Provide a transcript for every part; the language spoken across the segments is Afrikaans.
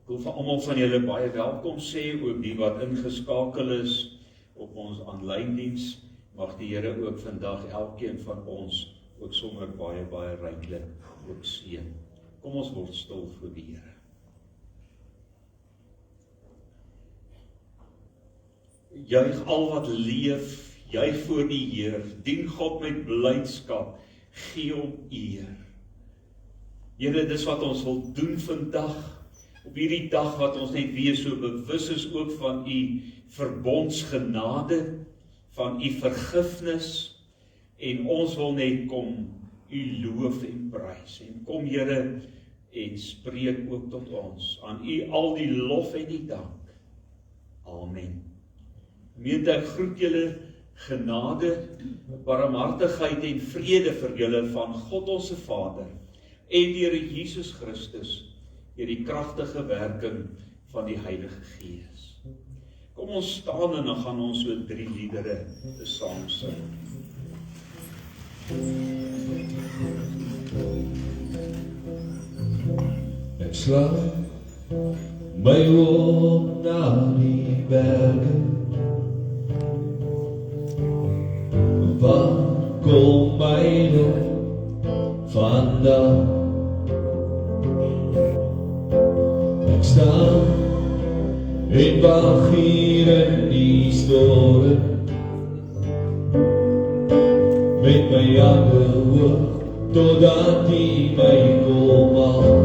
Ek wil vir almal van julle baie welkom sê, ook die wat ingeskakel is op ons aanlyndiens. Mag die Here ook vandag elkeen van ons ook sommer baie ryklik ook seën. Kom ons word stil voor die Here. Juig al wat leef, juig voor die Heer, dien God met blydskap, gee hom eer. Here, dis wat ons wil doen vandag, op hierdie dag wat ons net weer so bewus is ook van u verbondsgenade, van u vergifnis, en ons wil net kom u loof en prys, en kom Here, en spreek ook tot ons, aan u al die lof en die dank. Amen. Gemeente, ek groet julle genade, barmhartigheid en vrede vir julle van God ons Vader en die Here Jesus Christus deur die kragtige werking van die Heilige Gees. Kom ons staan en dan gaan ons so 3 liedere saam sing. Ek slaan my oop na die berge, waar kom my hulp vandaan? Ek staan en wag hier in die storm, met my hande hoog, totdat die my kom haal.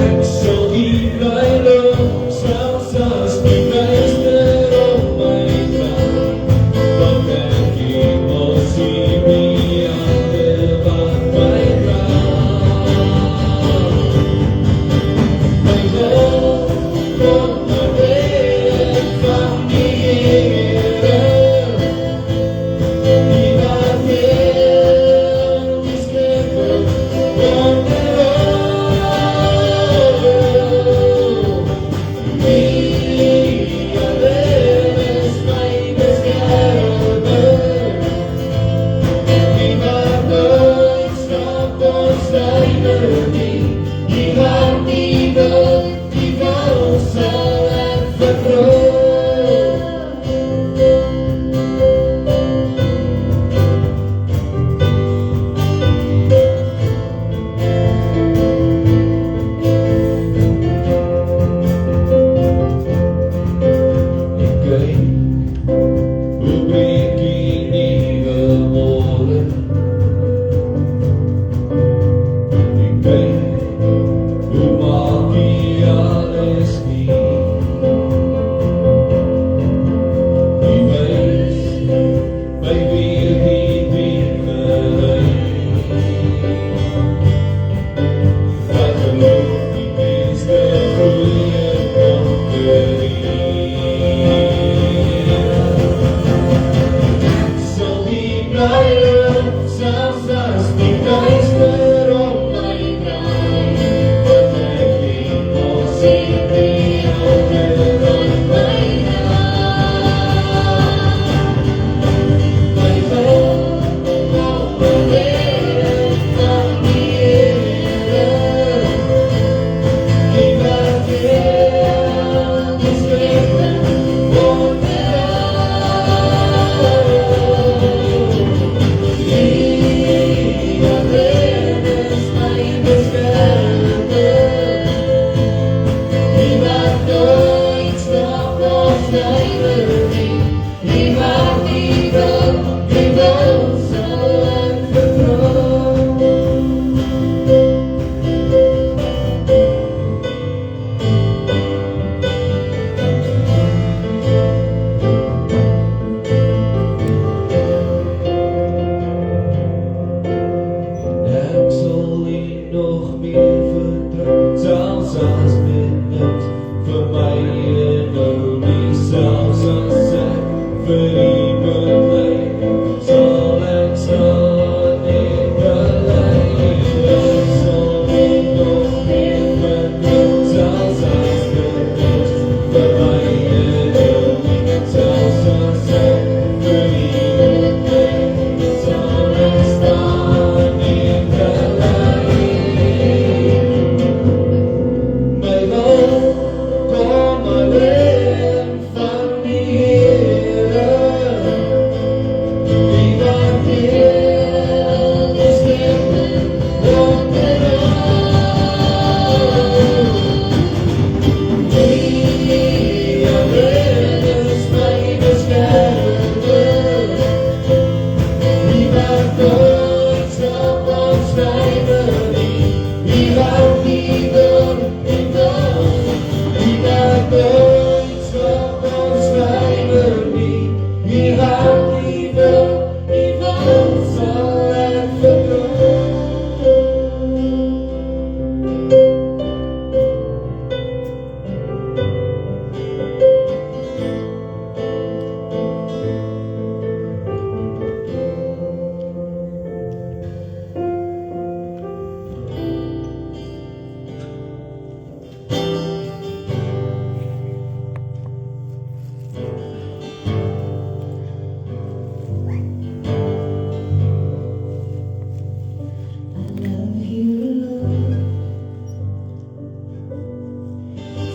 Ek sal hier bly loop, selfs as die meester op my gaan, want ek mos hier die hande wat my dra. My hoop kom na weg van die Here, die wat heel die skepper van die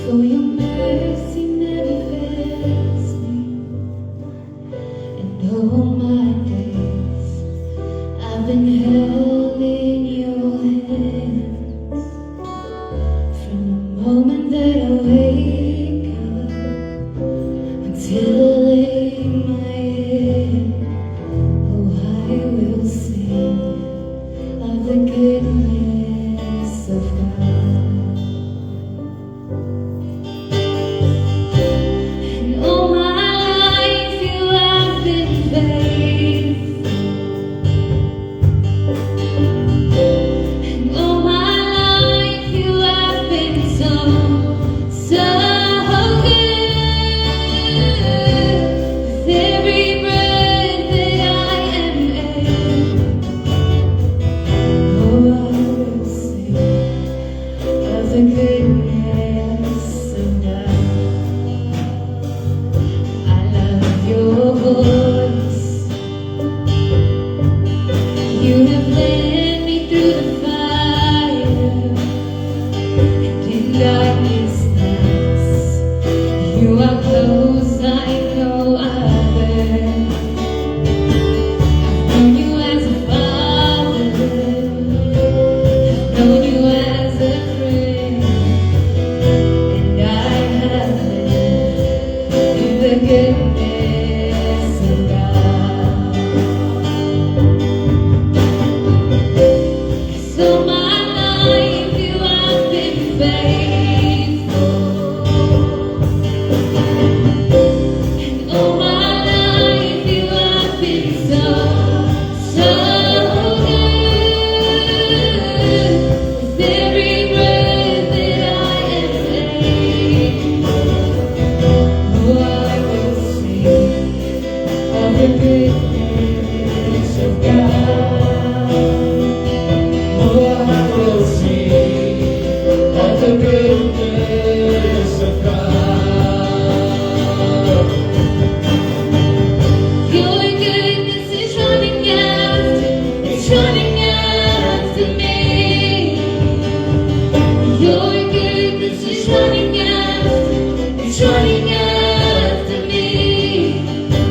For your mercy never fails me, and all my days I've been held in your hands. From the moment that I wake up until I lay my head, oh, I will sing of the goodness of God. All my life you have been faithful, and all my life you have been so good. With every breath that I am able, oh, I will sing of the goodness of God. Your voice, you have led me through the fire, and in darkness nights, you are close like no other. I've known you as a father, I've known you as a friend, and I have lived in the goodness of God. 'Cause all my life you have been faithful, and all my life you have been so good. With every breath that I am able, oh, I will sing of the goodness of God. Oh, I will sing of the goodness of God. Your goodness is running after me. Your goodness is running after me.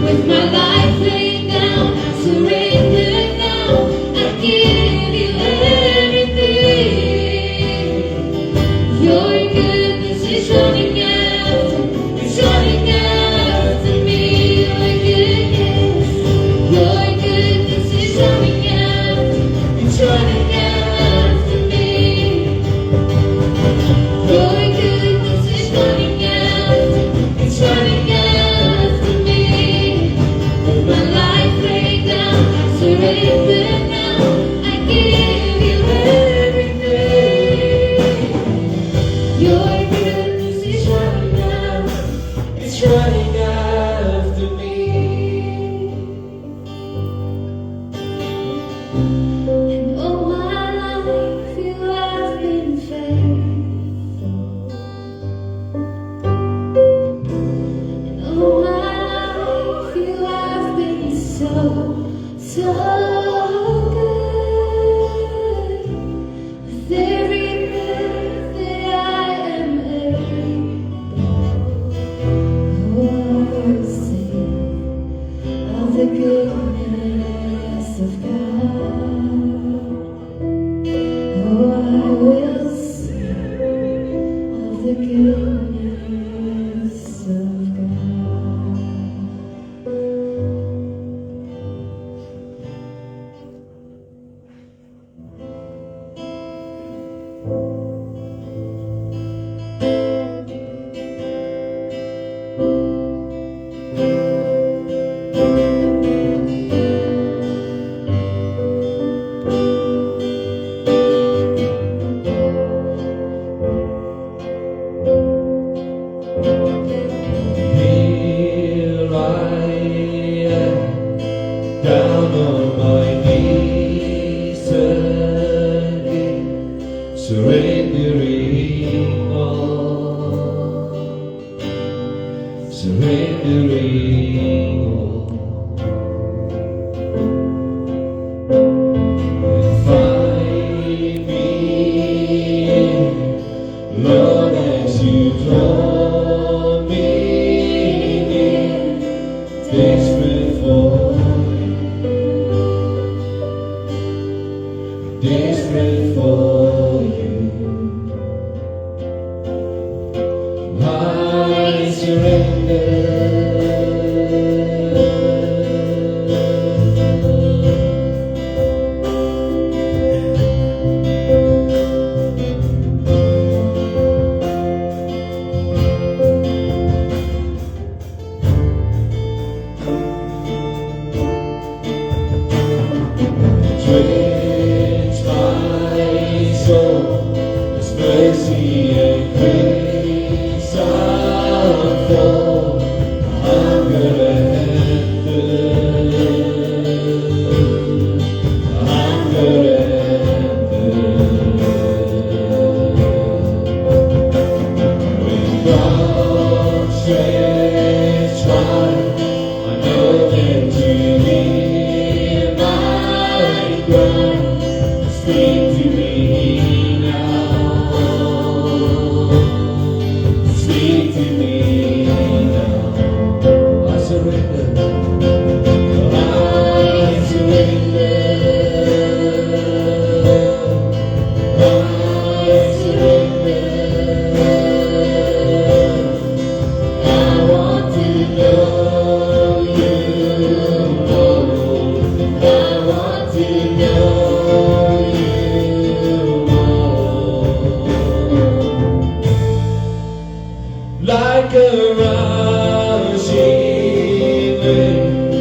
With my life laid down, I surrender now. I give you everything. Your goodness is running after me. Your goodness is running after me. Your goodness is running after me. With my life laid down, I surrender now. I give you everything. Your goodness is running after me. And all my life you have been faithful, and all my life you have been so good. With every breath that I am able, oh, I will sing of the goodness of God. Oh, I will sing of the goodness of God. surrendering all, surrendering all. Find me, Lord, as you draw me near, desperate for you. I surrender. Drench my soul, His mercy and grace unfold. Hunger and thirst, hunger and thirst. When God stretch wide, I know that you hear my cry. Speak to me now. Speak to me now. I surrender. I surrender. I surrender. I want to know you more. I want to know you more. Like a rushing wind,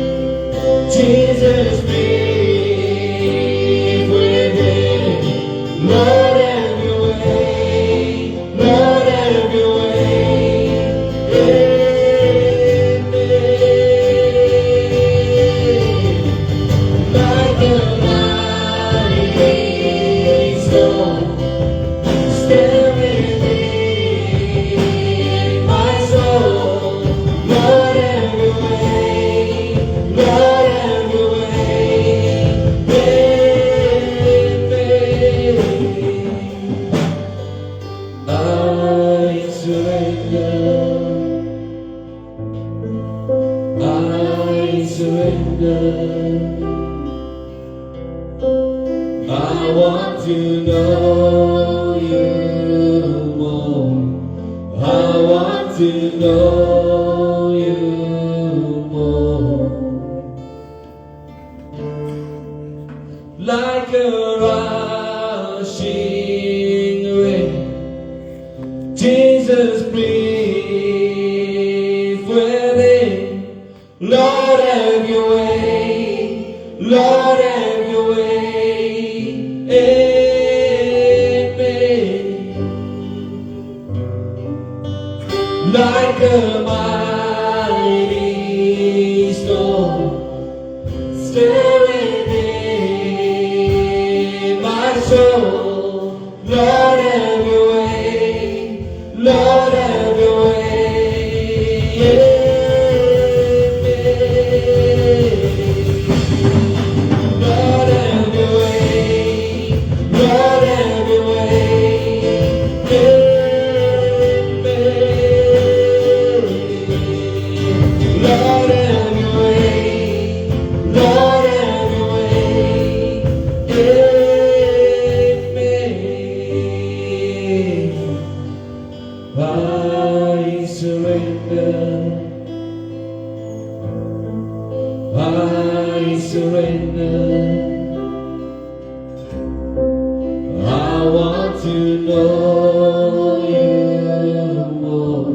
Jesus, breathe within. Lord, have your way. Lord, have your way in me. Like a mighty storm, still within my soul. Lord, have your way. Lord, have your way in me. I surrender. I surrender. I want to know you more. I want to know you more. Like a rushing wind, Jesus, breathe within. Lord, have your way. Lord, have your way in me. Like a mighty storm, still within my soul. Lord, have your way. Lord, have your way in me. Lord, have your way. Lord, have your way in me. Lord, have your way. Lord, have your way in me. I surrender. I surrender. I want to know you more.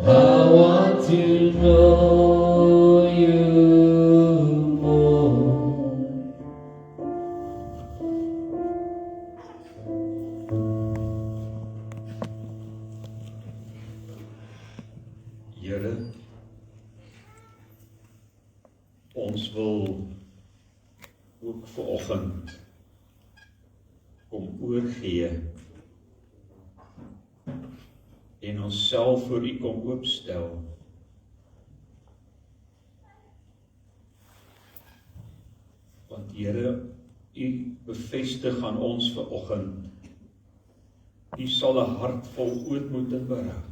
I want to know you more. Here, ons wil ook vanoggend kom oorgee tree en onsself voor U kom oopstel. Want Here, U bevestig aan ons vanoggend, U sal 'n hart vol ootmoed en berou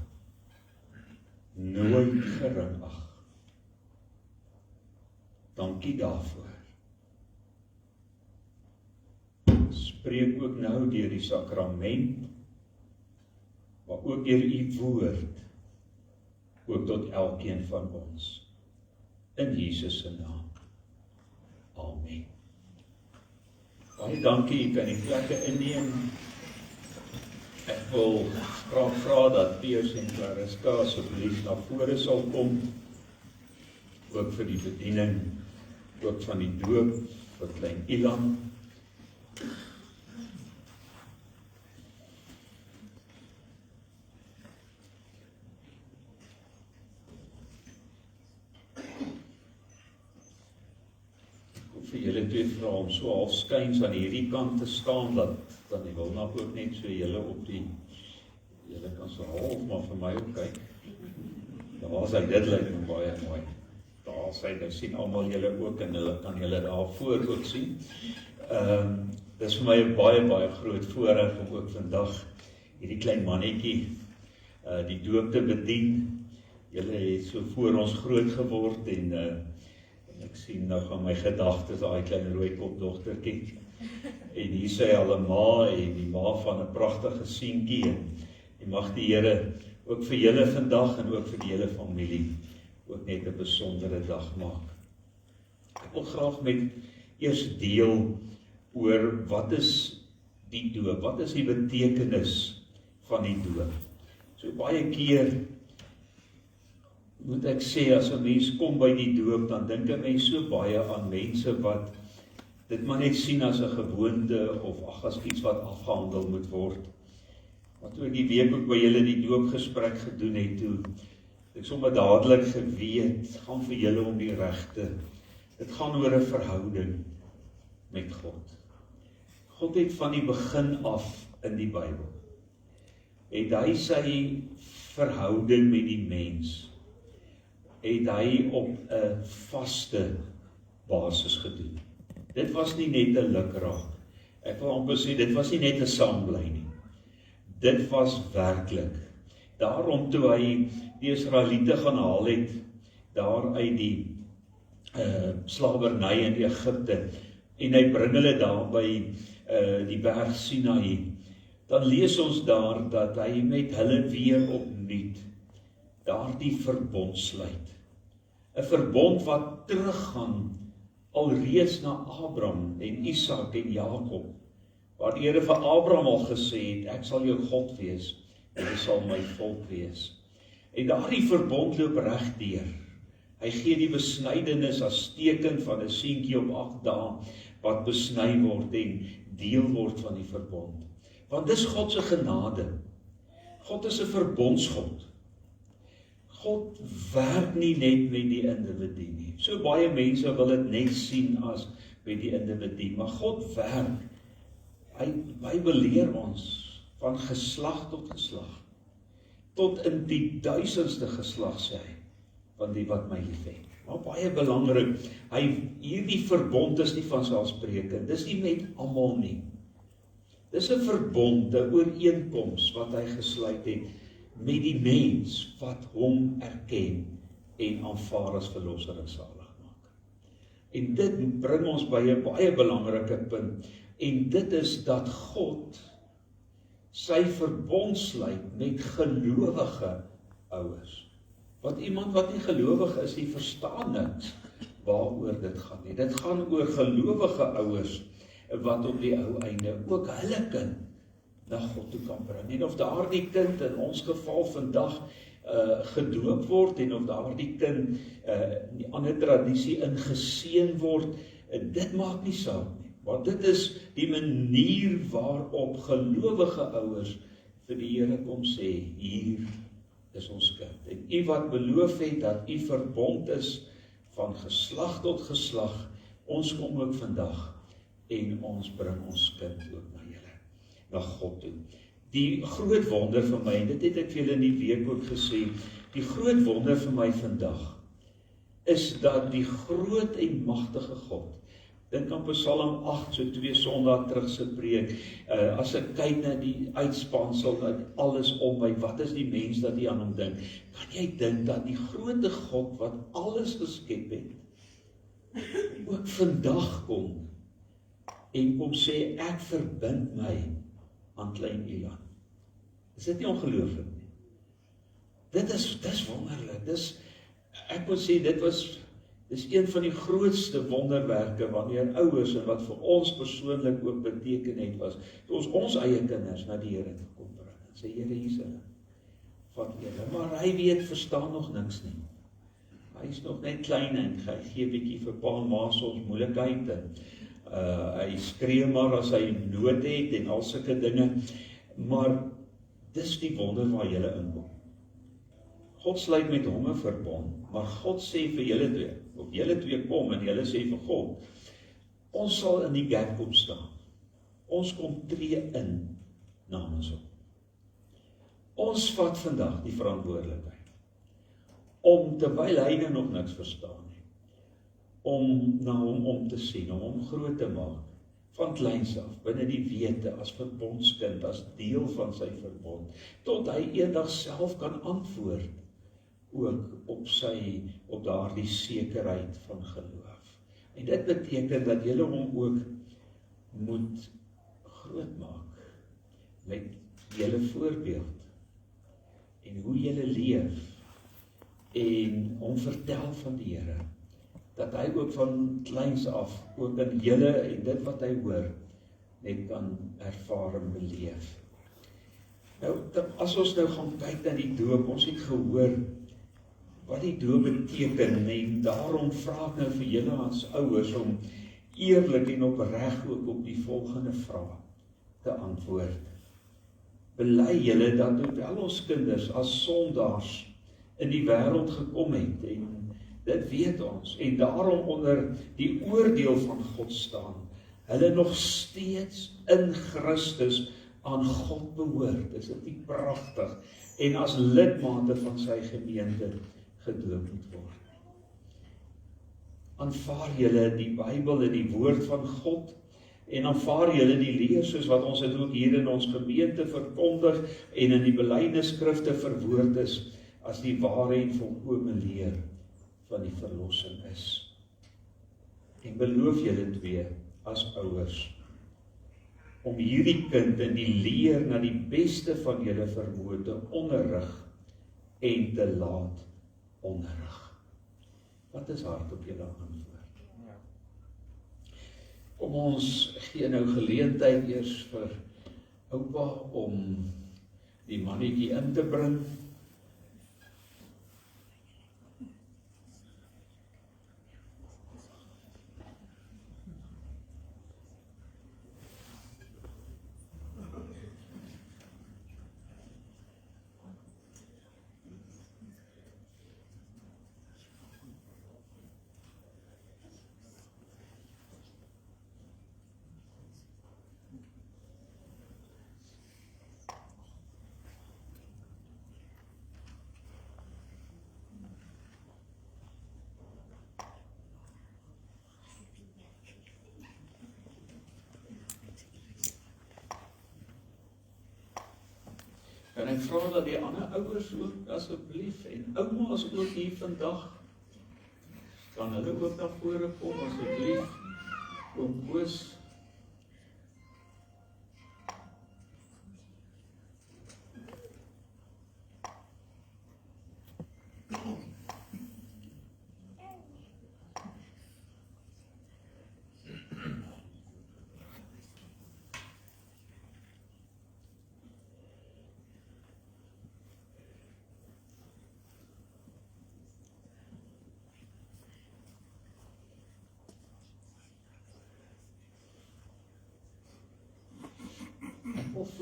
nooit gering ag. Dankie daarvoor. Spreek ook nou deur die sakrament, maar ook deur U woord, ook tot elkeen van ons. In Jesus se naam. Amen. Baie dankie, U kan die plekke inneem. Ek wil graag vra dat Piers en Clariska asseblief na vore sal kom, ook vir die bediening, ook van die doop vir klein Ilan. Vir julle twee vra om so half skuins aan hierdie kant te staan, dat dan die Wilna ook net so julle op die, julle kan so half maar vir my ook kyk. Daar sy, dit lyk my baie mooi. Daar sy, nou sien almal julle ook en hulle kan julle daar voor ook sien. Dis vir my 'n baie groot voorreg om ook vandag hierdie klein mannetjie die doop te bedien. Julle het so voor ons groot geword en ek sien nou van my gedagtes daai klein rooi kop dogtertjie. En hier sê al 'n ma en die ma van 'n pragtige seentjie en mag die Here ook vir julle vandag en ook vir die hele familie ook net 'n besondere dag maak. Ek wil graag met eers deel oor wat is die doop, wat is die betekenis van die doop. So baie keer moet ek sê, as 'n mens kom by die doop, dan dink 'n mens so baie aan mense wat dit maar net sien as 'n gewoonte of as iets wat afgehandel moet word. Maar toe ek die week ook by julle die doopgesprek gedoen het, toe ek sommer dadelik geweet, gaan vir julle om die regte. Dit gaan oor 'n verhouding met God. God het van die begin af in die Bybel, het hy sy verhouding met die mens, het hy op 'n vaste basis gedoen. Dit was nie net 'n lukraak. Ek wil amper sê, dit was nie net 'n saambly nie. Dit was werklik. Daarom toe hy die Israeliete gaan haal het, daar uit die slawerny in Egipte, en hy bring hulle daar by die berg Sinaï, dan lees ons daar dat hy met hulle weer opnuut daardie verbond sluit. 'n Verbond wat teruggaan alreeds na Abraham en Isak en Jakob, waar die Here vir Abraham al gesê het, ek sal jou God wees, en jy sal my volk wees. En daardie verbond loop reg deur. Hy gee die besnydenis as teken van 'n seentjie op 8 dae, wat besny word en deel word van die verbond. Want dis God se genade. God is 'n verbondsgod. God werk nie net met die individu nie. So baie mense wil dit net sien as met die individu, maar God werk. Hy beleer ons van geslag tot geslag, tot in die 1000ste geslag sê hy, van die wat my liefhet. Maar baie belangrik, hierdie verbond is nie vanselfsprekend, dis nie met almal nie. Dis 'n verbond, 'n ooreenkoms wat hy gesluit het met die mens wat hom erken en aanvaar as verlosser en saligmaker. En dit bring ons by 'n baie belangrike punt, en dit is dat God sy verbond sluit met gelowige ouers. Want iemand wat nie gelowig is, die verstaan niks waaroor dit gaan nie. Dit gaan oor gelowige ouers wat op die ou einde ook hulle kind na God toe kan bring. En of daardie kind in ons geval vandag gedoop word, en of daardie kind in die ander tradisie ingeseën word, dit maak nie saak nie. Want dit is die manier waarop gelowige ouers vir die Here kom sê, hier is ons kind. En u wat beloof het dat u verbond is van geslag tot geslag, ons kom ook vandag en ons bring ons kind ook na julle. na God toe. Die groot wonder vir my, en dit het ek vir julle in die week ook gesê, die groot wonder vir my vandag, is dat die groot en magtige God, dink aan Psalm 8, so 2 Sondae terug se preek, as ek kyk na die uitspansel, dat alles om my, wat is die mens dat jy aan hom dink? Kan jy dink dat die grote God, wat alles geskep het, ook vandag kom, en kom sê, ek verbind my aan klein Elan. Is dit nie ongelooflik nie? Dis wonderlik, ek moet sê, dis een van die grootste wonderwerke, wanneer ouers, en wat vir ons persoonlik ook beteken het, was, toe ons eie kinders na die Here toe kom bring, en sê, Here, hier is hulle, vat julle, maar hy weet, verstaan nog niks nie, hy is nog net klein, en hy gee bietjie vir pa en ma soms moeilikheid, en hy skree maar as hy nood het, en al sulke dinge, maar dis die wonder waar julle inkom. God sluit met hom 'n verbond, maar God sê vir julle twee, of julle twee kom, en julle sê vir God, ons sal in die gap kom staan. Ons kom tree in namens hom. Ons vat vandag die verantwoordelikheid, om terwyl hy nog niks verstaan nie, om na hom om te sien, om hom groot te maak, van kleins af, binne die wete, as verbondskind, as deel van sy verbond, tot hy eendag self kan antwoord, ook op daardie sekerheid van geloof. En dit beteken dat julle hom ook moet groot maak, met julle voorbeeld, en hoe julle leef, en hom vertel van die Here, dat hy ook van kleins af, ook in julle en dit wat hy hoor, net kan ervaar en beleef. Nou, as ons nou gaan kyk na die doop, ons het gehoor, wat die doop beteken, en daarom vra ek nou vir julle as ouers, om eerlik en opreg ook op die volgende vraag te antwoord. Bely julle dat hoewel ons kinders as sondaars in die wêreld gekom het, en dit weet ons, en daarom onder die oordeel van God staan, hulle nog steeds in Christus aan God behoort. Is dit nie pragtig? En as lidmate van sy gemeente gedoop moet word. Aanvaar julle die Bybel en die woord van God, en aanvaar julle die leer, soos wat ons dit ook hier in ons gemeente verkondig, en in die belydenisskrifte verwoord is, as die ware en volkome leer van die verlossing is. En beloof julle twee, as ouers, om hierdie kind in die leer na die beste van julle vermoë te onderrig, en te laat onderrig. Wat is hard op julle antwoord? Kom ons gee nou geleentheid eers vir oupa om die mannetjie in te bring. En ek vra dat die ander ouers ook asseblief, en ouma's ook hier vandag, kan hulle ook na vore kom asseblief, oom Koos.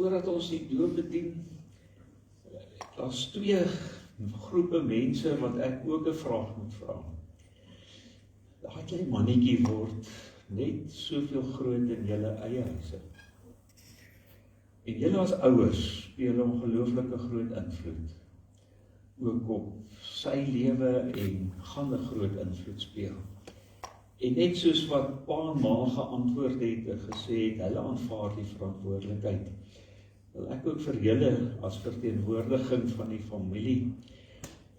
Voordat ons die doop bedien, daar's twee groepe mense wat ek ook 'n vraag moet vra. Daai klein mannetjie word net soveel groot in julle eie huise. En julle as ouers speel 'n ongelooflike groot invloed ook op sy lewe en gaan 'n groot invloed speel. En net soos wat pa en ma geantwoord het en gesê het, hulle aanvaar die verantwoordelikheid, wil ek ook vir julle as verteenwoordiging van die familie,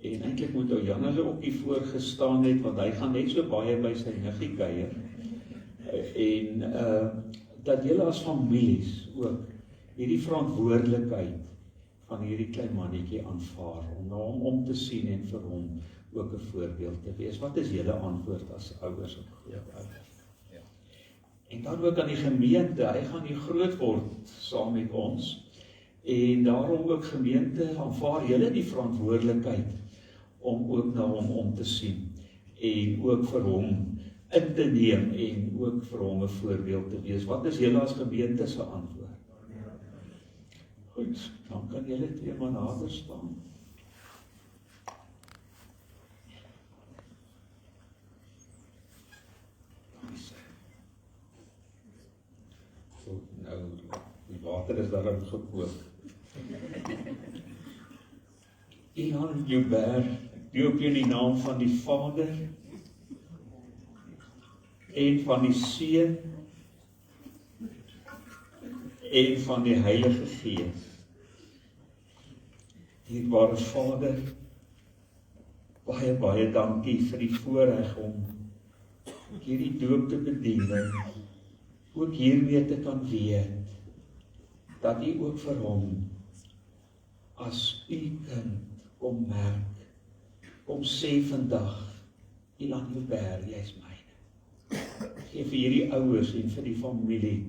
en eintlik moet ou Jan hulle ook hier voorgestaan het, want hy gaan net so baie by sy niggie kuier, en dat julle as families ook hierdie verantwoordelikheid van hierdie klein mannetjie aanvaar, om na hom om te sien en vir hom ook 'n voorbeeld te wees. Wat is julle antwoord as ouers op grootouers? Ja. En dan ook aan die gemeente, hy gaan hier groot word saam met ons, en daarom ook gemeente, aanvaar julle die verantwoordelikheid om ook na hom om te sien, en ook vir hom in te neem, en ook vir hom 'n voorbeeld te wees. Wat is julle as gemeente se antwoord? Goed, dan kan julle twee maar nader staan. Goed, nou, die water is daarom gekook. Ian Joubert, doop in die naam van die Vader, en van die Seun, en van die Heilige Gees. Dierbare Vader, baie, baie dankie vir die voorreg om hierdie doop te bedien, en ook hiermee te kan weet, dat U ook vir hom, as U kind, kom merk, kom sê vandag, Ian Joubert, jy is myne. Geef vir hierdie ouers en vir die familie,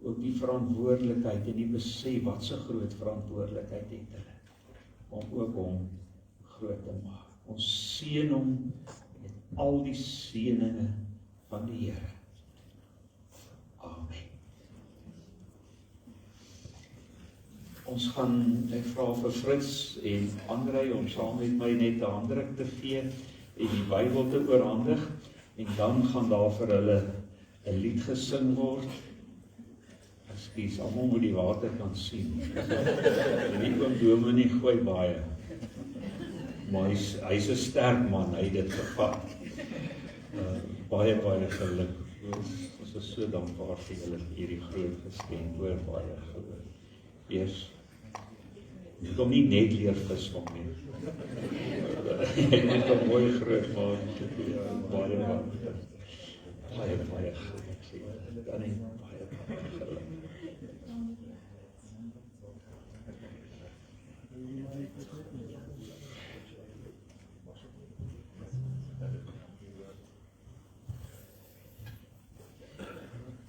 ook die verantwoordelikheid en die besef wat so groot verantwoordelikheid het hulle, om ook hom groot te maak. Ons seën hom met al die seëninge van die Here. Amen. Ons gaan, ek vra vir Frits en Andrei om saam met my net 'n handdruk te gee en die Bybel te oorhandig, en dan gaan daar vir hulle 'n lied gesing word. Ekskuus, almal moet die water kan sien. En die oom Dominee gooi baie. Maar hy's 'n sterk man, hy het dit gevat. Baie, baie geluk. Ons is so dankbaar vir julle hierdie groot geskenk, hoor, baie geluk. Eers, jy kom nie net leer visvang nie. Jy moet ook mooi groot maak. Baie, baie geluk. Dan nie, baie geluk.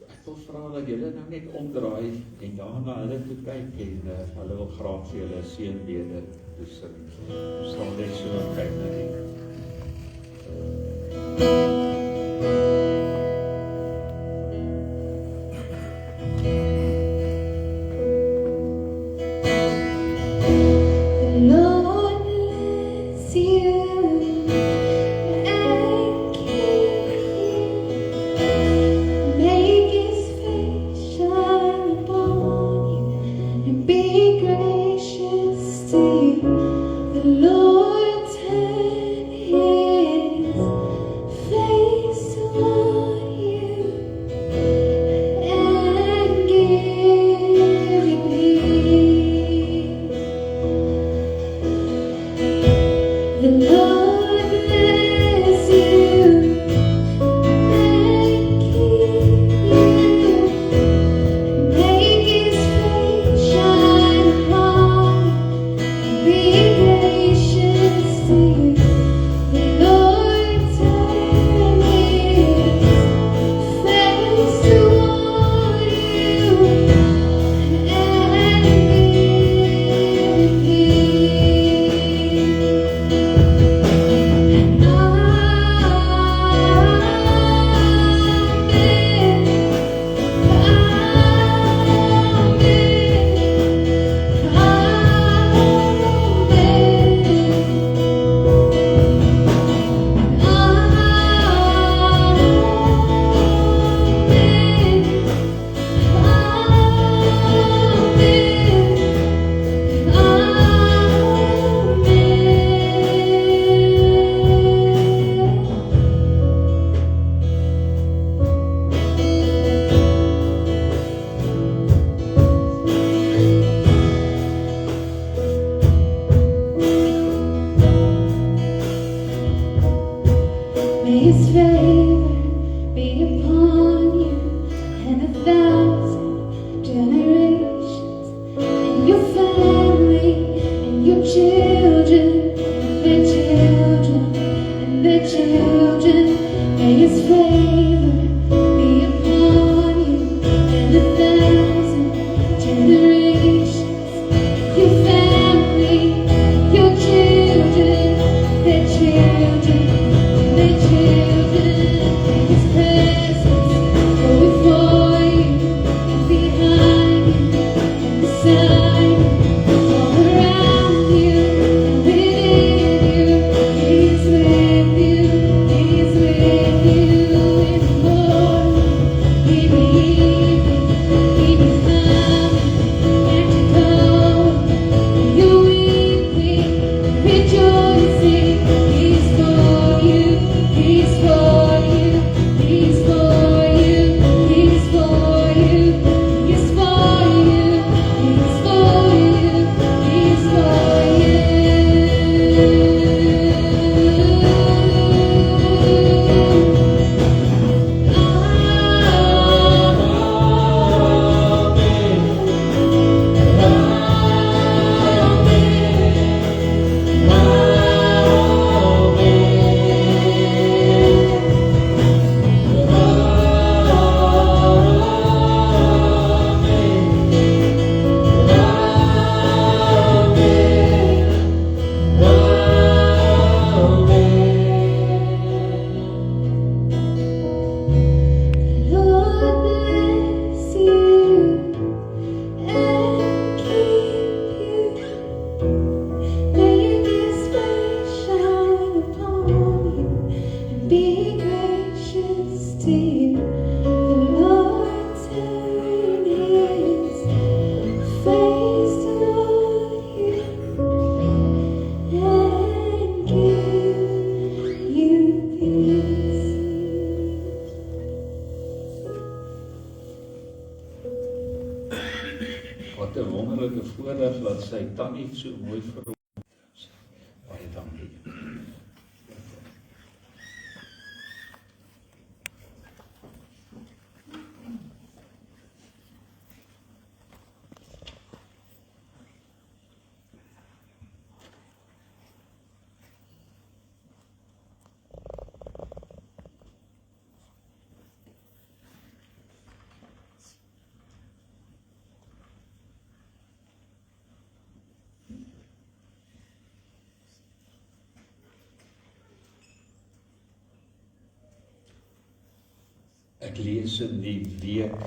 Ek wil vra dat julle nou net omdraai en daarna hulle toe kyk en hulle wil graag vir julle seënbede toesing. Ons sal net so kyk na die Lord bless you and keep you. Make His face shine upon you and be gracious to you. The Lord turn His face toward you and give you peace. The Lord bless you and keep you. Make His face shine upon bevoorreg dat sy tannie so mooi vir hom. Baie dankie. Ek lees in die week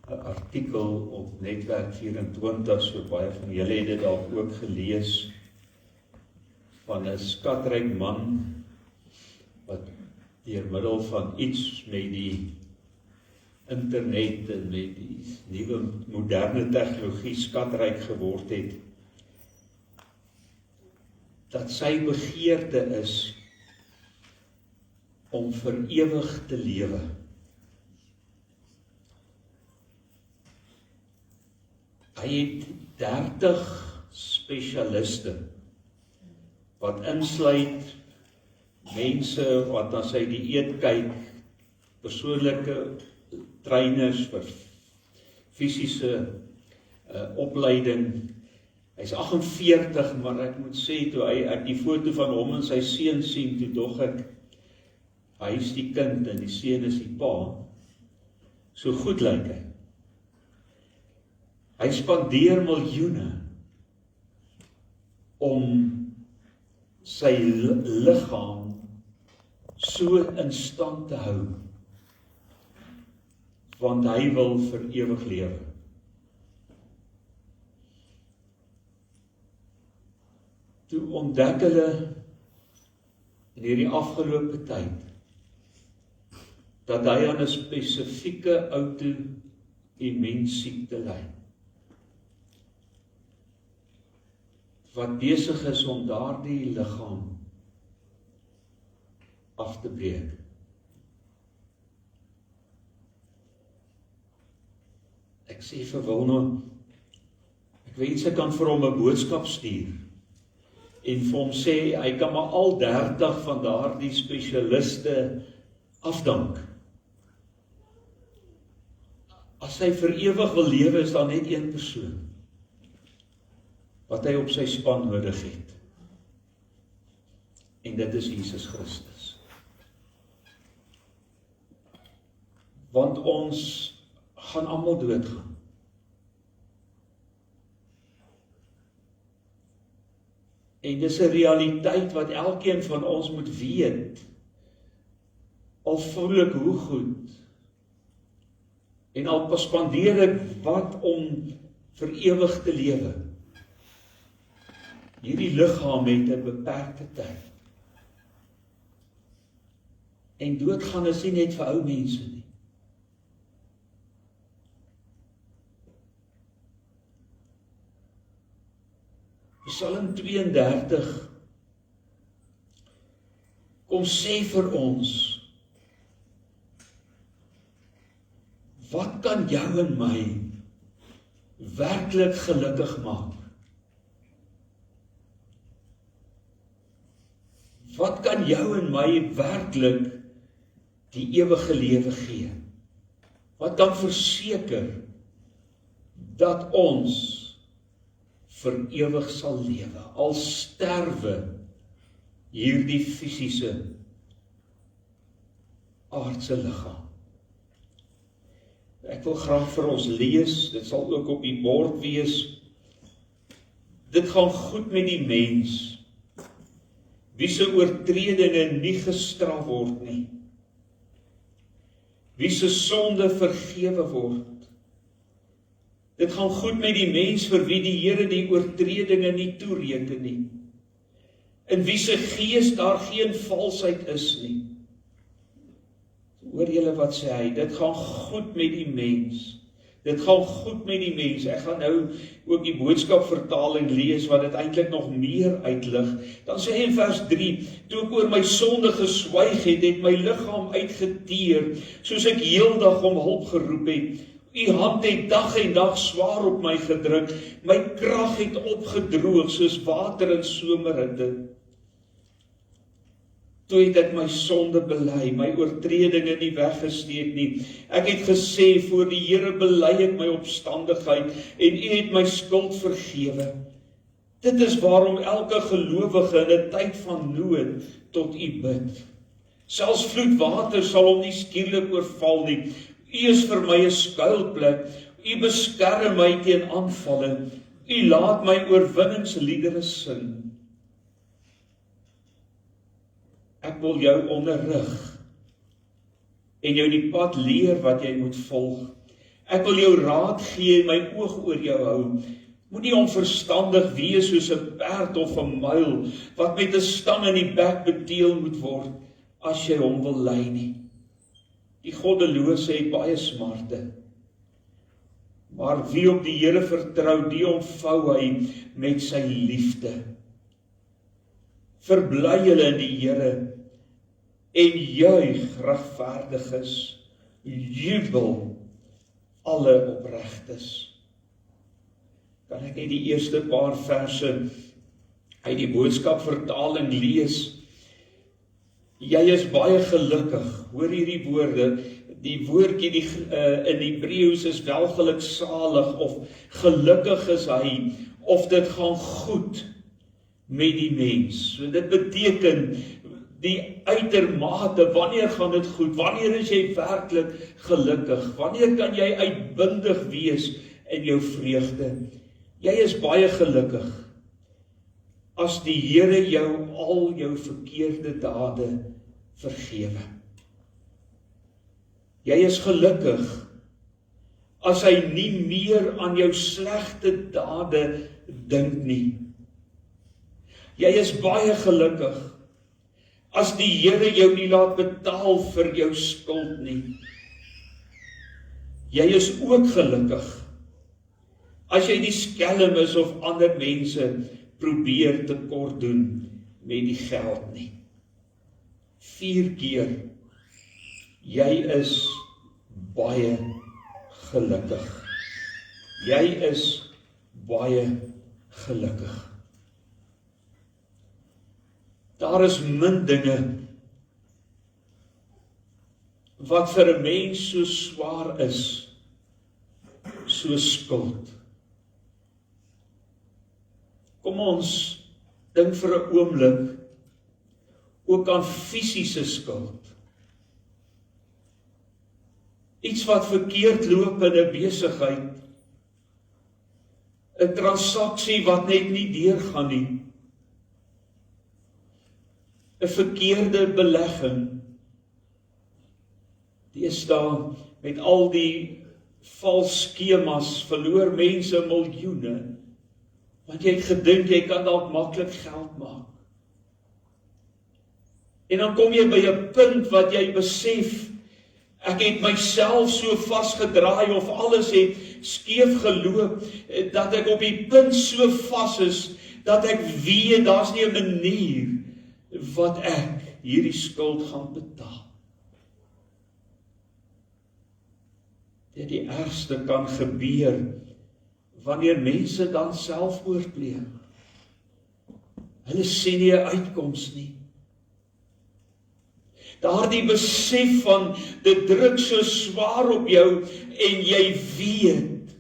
'n artikel op Netwerk 24, so baie van julle het dit dalk ook gelees, van 'n skatryk man wat deur middel van iets met die internet en met die nuwe moderne tegnologie skatryk geword het, dat sy begeerte is om vir ewig te lewe. Hy het 30 spesialiste, wat insluit mense wat na sy dieet kyk, persoonlike trainers vir fisiese opleiding. Hy's 48, maar ek moet sê, toe ek die foto van hom en sy seun sien, toe dog ek, hy is die kind en die seun is die pa. So goed lyk hy. Hy spandeer miljoene om sy liggaam so in stand te hou, want hy wil vir ewig lewe. Toe ontdek hulle in hierdie afgelope tyd dat hy aan 'n spesifieke outo-immuunsiekte ly, wat besig is om daardie liggaam af te breek. Ek sê vir Wilna, ek wens ek kan vir hom 'n boodskap stuur en vir hom sê, hy kan maar al 30 van daardie spesialiste afdank. As hy vir ewig wil lewe, is daar net een persoon wat hy op sy span nodig het. En dit is Jesus Christus. Want ons gaan almal doodgaan. En dis 'n realiteit wat elkeen van ons moet weet, al voel ek hoe goed, en al spandeer ek wat om vir ewig te lewe. Hierdie liggaam het 'n beperkte tyd. En doodgaan is nie net vir ou mense nie. Psalm 32 kom sê vir ons, wat kan jou en my werklik gelukkig maak? Wat kan jou en my werklik die ewige lewe gee? Wat kan verseker dat ons vir ewig sal lewe, al sterwe hierdie fisiese aardse liggaam? Ek wil graag vir ons lees, dit sal ook op die bord wees. Dit gaan goed met die mens, wie se oortredinge nie gestraf word nie, wie se sonde vergewe word. Dit gaan goed met die mens vir wie die Here die oortredinge nie toereken nie, in wie se gees daar geen valsheid is nie. Hoor julle wat sê hy, dit gaan goed met die mens. Dit gaan goed met die mens. Ek gaan nou ook die boodskapvertaling lees wat dit eintlik nog meer uitlig. Dan sê hy in vers 3, toe ek oor my sonde geswyg het, het my liggaam uitgeteer, soos ek heeldag om hulp geroep het. U hand het dag en dag swaar op my gedruk, my krag het opgedroog soos water in somerhitte. Toe het ek my sonde bely, my oortredinge nie weggesteek nie. Ek het gesê, voor die Here bely ek my opstandigheid, en U het my skuld vergewe. Dit is waarom elke gelowige in 'n tyd van nood tot U bid. Selfs vloedwater sal hom nie skielik oorval nie. U is vir my 'n skuilplek, U beskerm my teen aanvalle, U laat my oorwinningsliedere sing. Ek wil jou onderrig en jou die pad leer wat jy moet volg. Ek wil jou raad gee en my oog oor jou hou. Moenie onverstandig wees soos 'n perd of 'n muil wat met 'n stang in die bek beteel moet word as jy hom wil lei nie. Die goddelose het baie smarte, maar wie op die Here vertrou, die ontvou hy met sy liefde. Verbly julle in die Here en juig regverdiges, jubel alle opregtes. Kan ek net die eerste paar verse uit die boodskapvertaling lees? Jy is baie gelukkig, hoor hierdie woorde, die woordjie in Hebreëus is welgeluksalig of gelukkig is hy, of dit gaan goed met die mens. So dit beteken die uitermate, wanneer gaan dit goed, wanneer is jy werklik gelukkig, wanneer kan jy uitbundig wees in jou vreugde? Jy is baie gelukkig as die Here jou al jou verkeerde dade vergewe. Jy is gelukkig as hy nie meer aan jou slegte dade dink nie. Jy is baie gelukkig as die Here jou nie laat betaal vir jou skuld nie. Jy is ook gelukkig as jy die skelm is of ander mense probeer te kort doen met die geld nie. 4 keer, jy is baie gelukkig. Jy is baie gelukkig. Daar is min dinge wat vir 'n mens so swaar is, so skuld. Kom ons dink vir 'n oomblik ook aan fisiese skuld. Iets wat verkeerd loop in 'n besigheid, 'n transaksie wat net nie deurgaan nie, 'n verkeerde belegging. Deesdae met al die vals skemas verloor mense miljoene, want jy het gedink jy kan dalk maklik geld maak. En dan kom jy by 'n punt wat jy besef, ek het myself so vasgedraai of alles het skeef geloop, dat ek op die punt so vas is, dat ek weet, daar's nie 'n manier wat ek hierdie skuld gaan betaal. Die ergste kan gebeur, wanneer mense dan selfmoord pleeg. Hulle sien nie 'n uitkoms nie. Daardie besef van, dit druk so swaar op jou, en jy weet,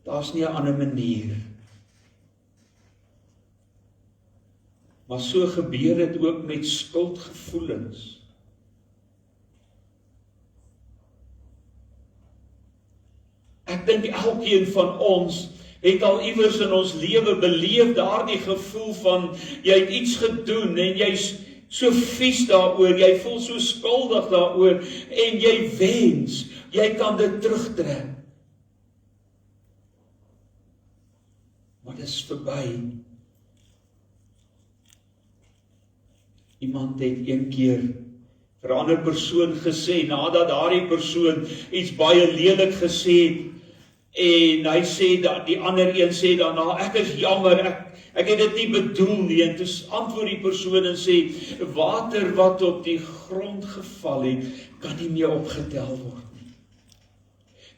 daar's nie 'n ander manier. Maar so gebeur dit ook met skuldgevoelens. Ek dink elkeen van ons het al iewers in ons lewe beleef daardie gevoel van, jy het iets gedoen en jy's so vies daaroor, jy voel so skuldig daaroor, en jy wens, jy kan dit terugtrek. Maar dit is verby. Iemand het een keer vir 'n ander persoon gesê, nadat daardie persoon iets baie lelik gesê het, en hy sê, die ander een sê daarna, ek is jammer, ek het dit nie bedoel nie, en toe antwoord die persoon en sê, water wat op die grond geval het, kan nie meer opgetel word nie.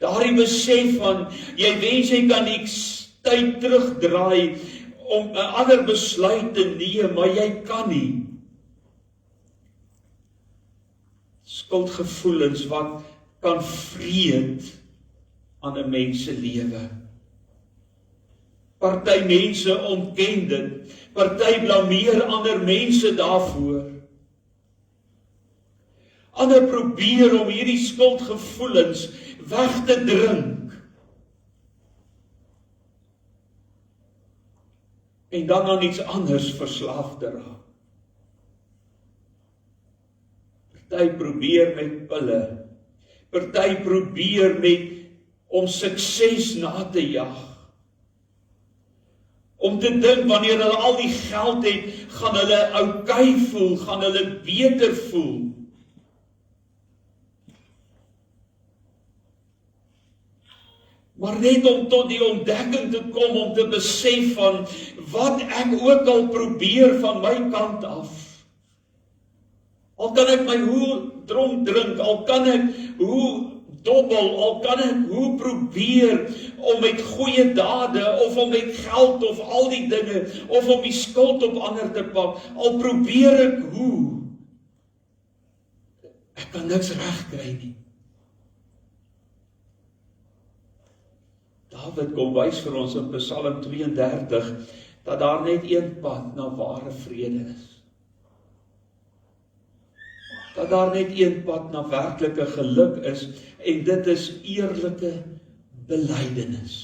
Daardie besef van, jy wens jy kan die tyd terugdraai om 'n ander besluit te neem, maar jy kan nie. Skuldgevoelens wat kan vreet aan 'n mens se lewe. Party mense ontken dit, party blameer ander mense daarvoor. Ander probeer om hierdie skuldgevoelens weg te drink. En dan aan iets anders verslaaf te raak. Party probeer met pille. Party probeer om sukses na te jag. Om te dink wanneer hulle al die geld het, gaan hulle oukei voel, gaan hulle beter voel. Maar net om tot die ontdekking te kom, om te besef van wat ek ook al probeer van my kant af. Al kan ek my hoe dronk drink, al kan ek hoe dobbel, al kan ek hoe probeer om met goeie dade, of om met geld, of al die dinge, of om die skuld op ander te pak, al probeer ek hoe. Ek kan niks regkry nie. David kom wys vir ons in Psalm 32, dat daar net een pad na ware vrede is. Dat daar net een pad na werklike geluk is, en dit is eerlike belydenis.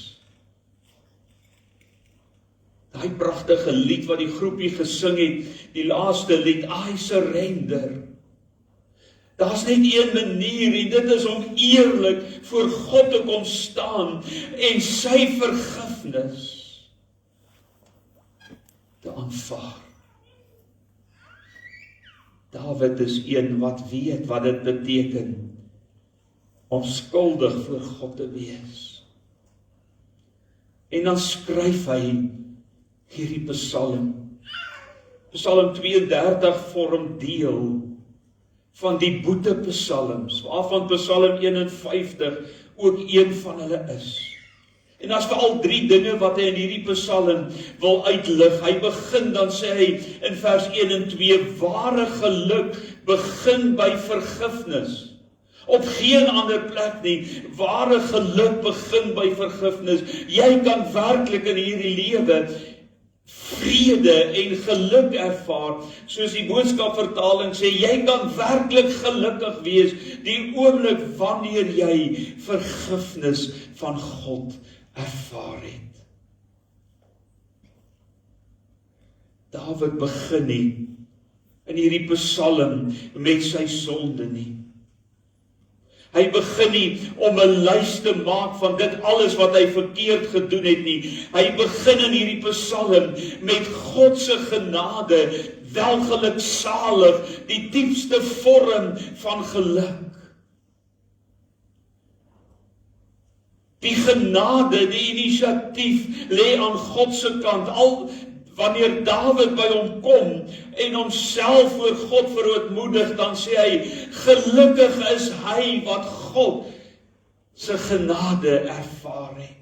Daai pragtige lied wat die groepie gesing het, die laaste lied, I surrender. Daar's net een manier, en dit is om eerlik voor God te kom staan, en sy vergifnis te aanvaar. David is een wat weet wat dit beteken om skuldig voor God te wees. En dan skryf hy hierdie Psalm. Psalm 32 vorm deel van die boetepsalms, waarvan Psalm 51 ook een van hulle is. En as veral 3 dinge wat hy in hierdie Psalm wil uitlig. Hy begin, dan sê hy in vers 1 en 2, ware geluk begin by vergifnis. Op geen ander plek nie, ware geluk begin by vergifnis. Jy kan werklik in hierdie lewe vrede en geluk ervaar, soos die boodskapvertaling sê, jy kan werklik gelukkig wees die oomblik wanneer jy vergifnis van God ervaar het. David begin nie in hierdie Psalm met sy sonde nie. Hy begin nie om 'n lys te maak van dit alles wat hy verkeerd gedoen het nie. Hy begin in hierdie Psalm met God se genade, welgeluksalig, die diepste vorm van geluk. Die genade, die inisiatief lê aan God se kant. Al wanneer David by hom kom en homself voor God verootmoedig, dan sê hy, gelukkig is hy wat God se genade ervaar het.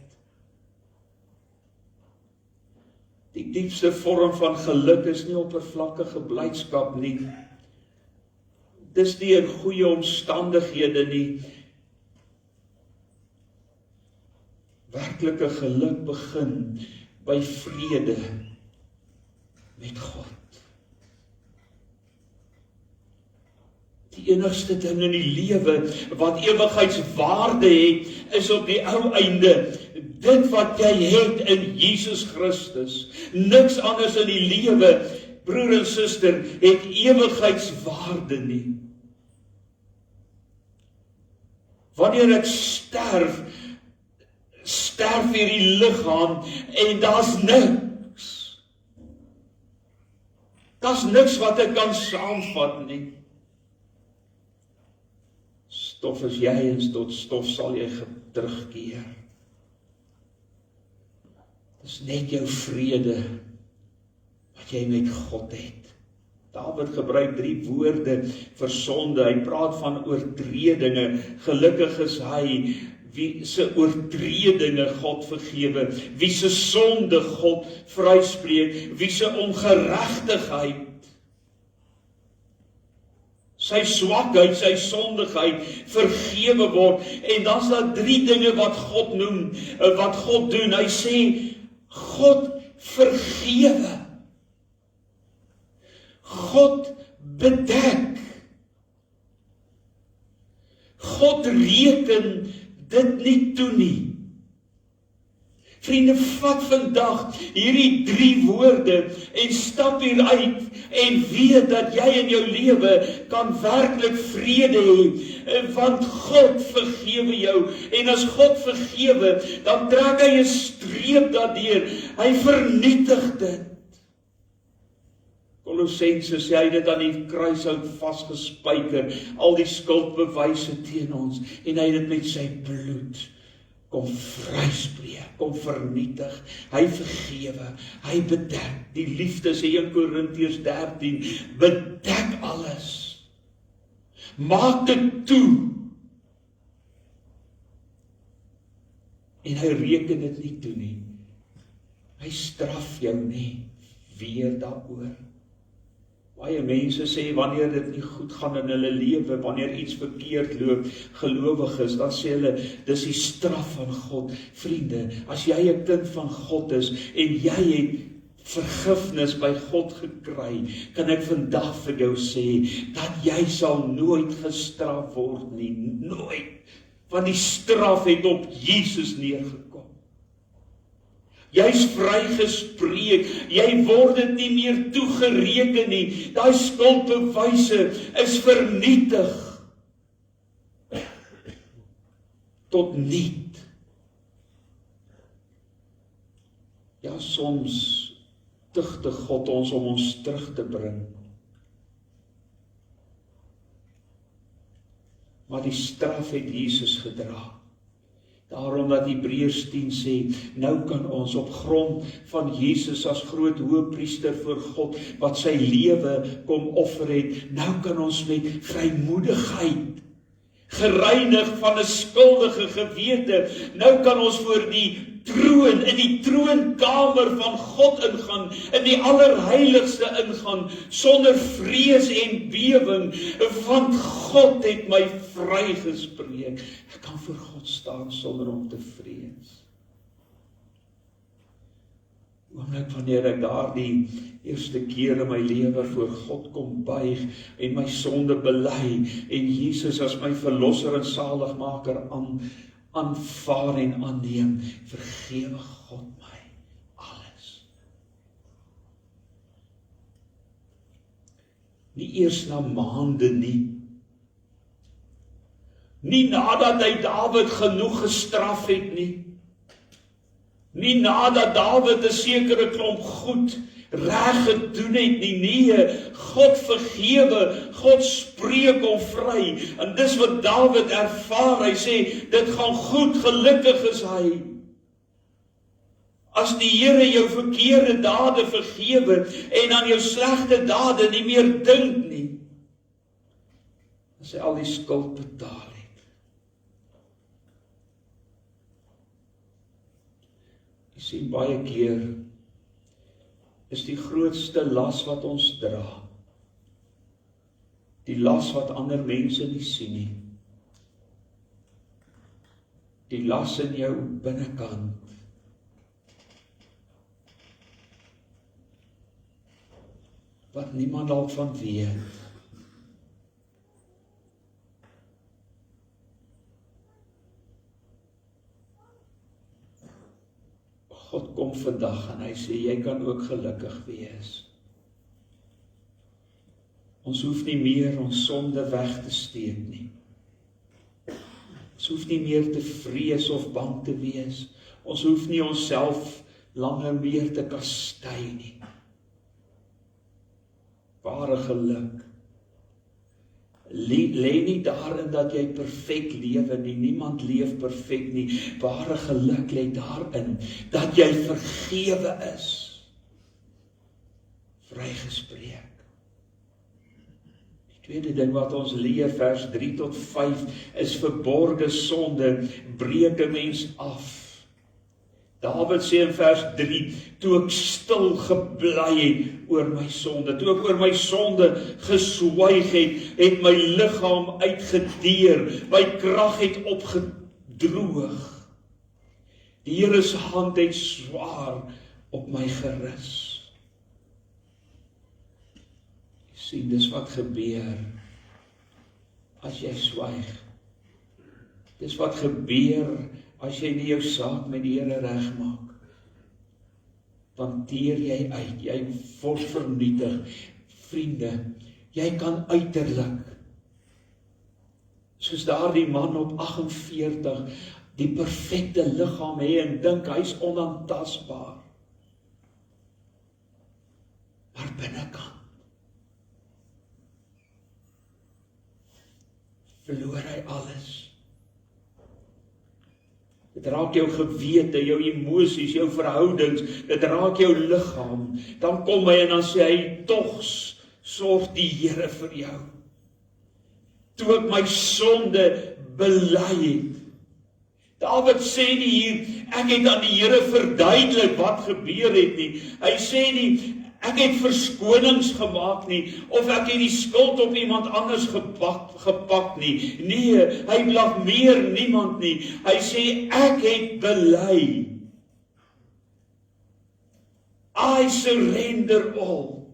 Die diepste vorm van geluk is nie oppervlakkige blydskap nie. Dis nie in goeie omstandighede nie. Werklike geluk begin by vrede met God. Die enigste ding in die lewe wat ewigheidswaarde het, is op die ou einde dit wat jy het in Jesus Christus. Niks anders in die lewe, broer en suster, het ewigheidswaarde nie. Wanneer ek sterf hierdie liggaam en daar's niks. Daar's niks wat ek kan saamvat nie. Stof is jy en tot stof sal jy terugkeer. Dis net jou vrede wat jy met God het. David gebruik 3 woorde vir sonde. Hy praat van oortredinge. Gelukkig is hy wie se oortredinge God vergewe, wie se sonde God vryspreek, wie se ongeregtigheid, sy swakheid, sy sondigheid vergewe word. En dan is daar 3 dinge wat God noem, wat God doen. Hy sê, God vergewe. God bedek. God reken dit nie toe nie. Vriende, vat vandag hierdie 3 woorde en stap hier uit en weet dat jy in jou lewe kan werklik vrede hê, want God vergewe jou. En as God vergewe, dan trek hy 'n streep daardeur. Hy vernietig dit. Kolossense sê hy dit aan die kruishout vasgespijker, al die skuldbewyse teen ons, en hy het dit met sy bloed kom vryspreek, kom vernietig, hy vergewe, hy bedek. Die liefde sê 1 Korintiërs 13, bedek alles. Maak dit toe. En hy reken dit nie toe nie. Hy straf jou nie weer daaroor. Baie mense sê, wanneer dit nie goed gaan in hulle lewe, wanneer iets verkeerd loop, gelowig is, dan sê hulle, dis die straf van God. Vriende, as jy 'n kind van God is, en jy het vergifnis by God gekry, kan ek vandag vir jou sê, dat jy sal nooit gestraf word nie, nooit, want die straf het op Jesus neergekom. Jy's vrygespreek, jy word dit nie meer toegereken nie, daai skuldbewyse is vernietig tot niet. Ja, soms tugte God ons om ons terug te bring, maar die straf het Jesus gedra. Daarom dat Hebreërs 10 sê, nou kan ons op grond van Jesus as groot hoëpriester voor God, wat sy lewe kom offer het, nou kan ons met vrymoedigheid, gereinig van 'n skuldige gewete, nou kan ons voor die troon, in die troonkamer van God ingaan, in die allerheiligste ingaan, sonder vrees en bewing, want God het my vrygespreek. Ek kan voor God staan sonder om te vrees. Oomblik wanneer ek daardie eerste keer in my lewe voor God kom buig en my sonde bely en Jesus as my verlosser en saligmaker aanvaar en aanneem, vergewe God my alles. Nie eers na maande nie. Nie nadat hy Dawid genoeg gestraf het nie. Nie nadat Dawid 'n sekere klomp goed reg gedoen het nie. Nee, God vergewe, God spreek hom vry. En dis wat Dawid ervaar. Hy sê, dit gaan goed, gelukkig is hy. As die Here jou verkeerde dade vergewe en aan jou slegte dade nie meer dink nie, as hy al die skuld betaal het. Jy sien, baie keer is die grootste las wat ons dra, die las wat ander mense nie sien nie, die las in jou binnekant, wat niemand dalk van weet. God kom vandag en hy sê, jy kan ook gelukkig wees. Ons hoef nie meer ons sonde weg te steek nie. Ons hoef nie meer te vrees of bang te wees. Ons hoef nie onsself langer meer te kastei nie. Ware geluk lê nie daarin dat jy perfek lewe nie. Niemand leef perfek nie. Ware geluk lê daarin dat jy vergewe is. Vrygespreek. Die Tweede ding wat ons leer, vers 3 tot 5, is verborgde sonde, breek 'n mens af. Dawid sê in vers 3, toe ek stil gebly het oor my sonde, toe ek oor my sonde geswyg het, het my liggaam uitgedeer, my krag het opgedroog. Die Here se hand het swaar op my gerus. Sien, dis wat gebeur as jy swyg. Dis wat gebeur as jy nie jou saak met die Here regmaak. Dan teer jy uit, jy word vernietig. Vriende, jy kan uiterlik, soos daardie man op 48, die perfekte liggaam hê en dink hy's onaantastbaar. Maar binnekant verloor hy alles. Dit raak jou gewete, jou emosies, jou verhoudings, dit raak jou liggaam. Dan kom hy en dan sê hy, tog sorg die Here vir jou. Toe ek my sonde bely het. Dawid sê nie hier, ek het aan die Here verduidelik wat gebeur het nie. Hy sê nie, ek het verskonings gemaak nie, of ek het die skuld op iemand anders gepak nie. Nee, hy blameer niemand nie. Hy sê, ek het bely. I surrender all.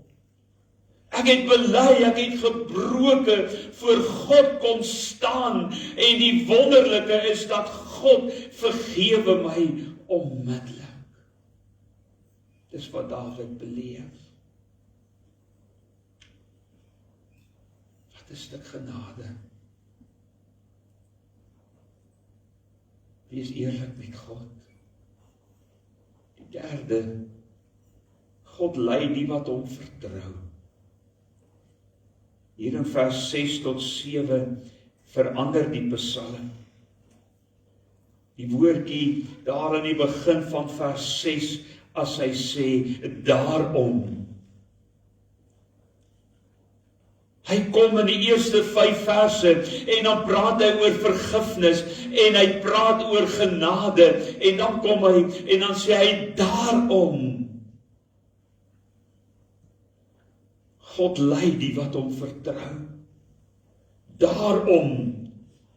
Ek het bely, ek het gebroke, voor God kom staan, en die wonderlike is dat God vergewe my onmiddellik. Dis wat Dawid beleef. Wat 'n stuk genade. Wees eerlik met God. Die derde, God lei die wat hom vertrou. Hier in vers 6 tot 7 verander die Psalm. Die woordjie daar in die begin van vers 6, as hy sê, daarom. Hy kom in die eerste 5 verse, en dan praat hy oor vergifnis, en hy praat oor genade, en dan kom hy, en dan sê hy, daarom. God lei die wat hom vertrou. Daarom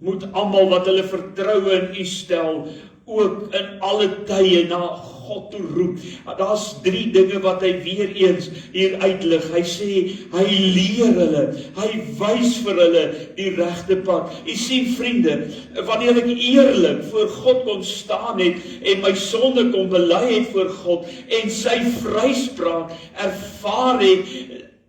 moet almal wat hulle vertroue in U stel, ook in alle tye na God toe roep. Daar's 3 dinge wat hy weer eens hier uitlig. Hy sê, hy leer hulle, hy wys vir hulle die regte pad. U sien vriende, wanneer ek eerlik voor God kon staan het, en my sonde kon bely het voor God, en sy vryspraak ervaar het,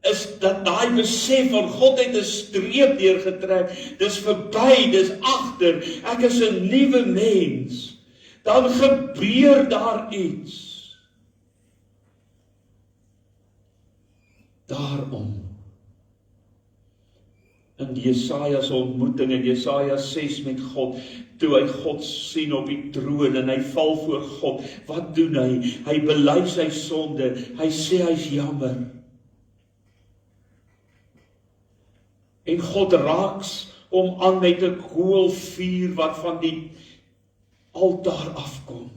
is dat daai besef van God het 'n streep deurgetrek, dis verby, dis agter, ek is 'n nuwe mens, dan gebeur daar iets. Daarom, in Jesaja se ontmoeting in Jesaja 6 met God, toe hy God sien op die troon en hy val voor God, wat doen hy? Hy bely sy sonde, hy sê hy's jammer. En God raaks hom aan met 'n koolvuur wat van die altaar afkom.